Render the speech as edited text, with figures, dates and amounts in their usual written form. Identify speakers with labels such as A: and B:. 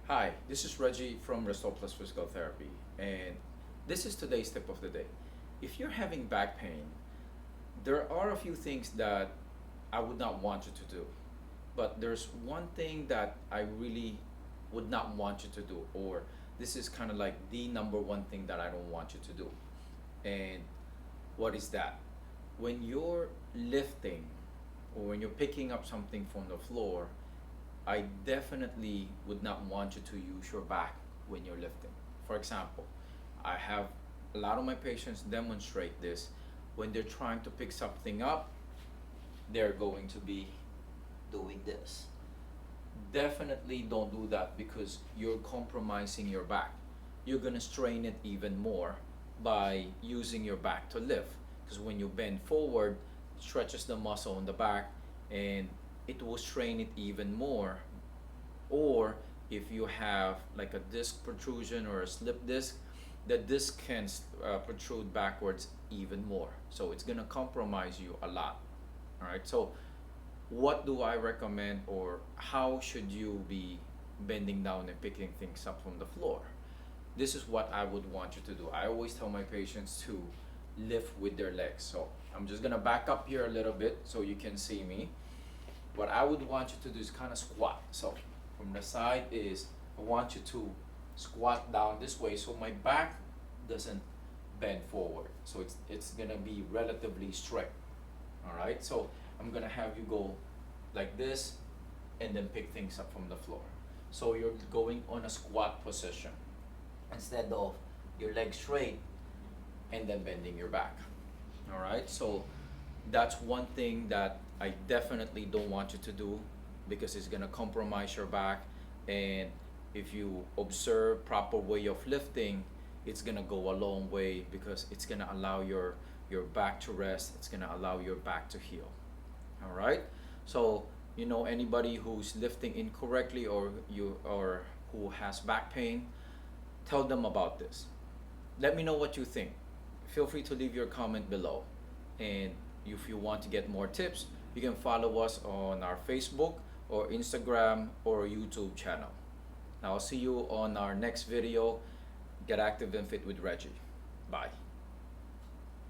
A: Hi, this is Reggie from Restore Plus Physical Therapy, and this is today's tip of the day. If you're having back pain, there are a few things that I would not want you to do, but there's one thing that I really would not want you to do, or this is kind of like the number one thing that I don't want you to do. And what is that? When you're lifting or when you're picking up something from the floor, I definitely would not want you to use your back when you're lifting. For example, I have a lot of my patients demonstrate this. When they're trying to pick something up, they're going to be doing this. Definitely don't do that because you're compromising your back. You're going to strain it even more by using your back to lift. Because when you bend forward, it stretches the muscle in the back and it will strain it even more. Or if you have like a disc protrusion or a slip disc, the disc can protrude backwards even more. So it's going to compromise you a lot. All right. So what do I recommend, or how should you be bending down and picking things up from the floor? This is what I would want you to do. I always tell my patients to lift with their legs. So I'm just gonna back up here a little bit so you can see me. What I would want you to do is kind of squat. So from the side is I want you to squat down this way so my back doesn't bend forward. So it's gonna be relatively straight. All right. So I'm gonna have you go like this and then pick things up from the floor. So you're going on a squat position instead of your legs straight and then bending your back. All right. So that's one thing that I definitely don't want you to do because it's gonna compromise your back. And if you observe proper way of lifting, it's gonna go a long way because it's gonna allow your back to rest. It's gonna allow your back to heal. All right. So anybody who's lifting incorrectly or who has back pain, tell them about this. Let me know what you think. Feel free to leave your comment below. And if you want to get more tips, you can follow us on our Facebook or Instagram or YouTube channel. Now I'll see you on our next video. Get active and fit with Reggie. Bye.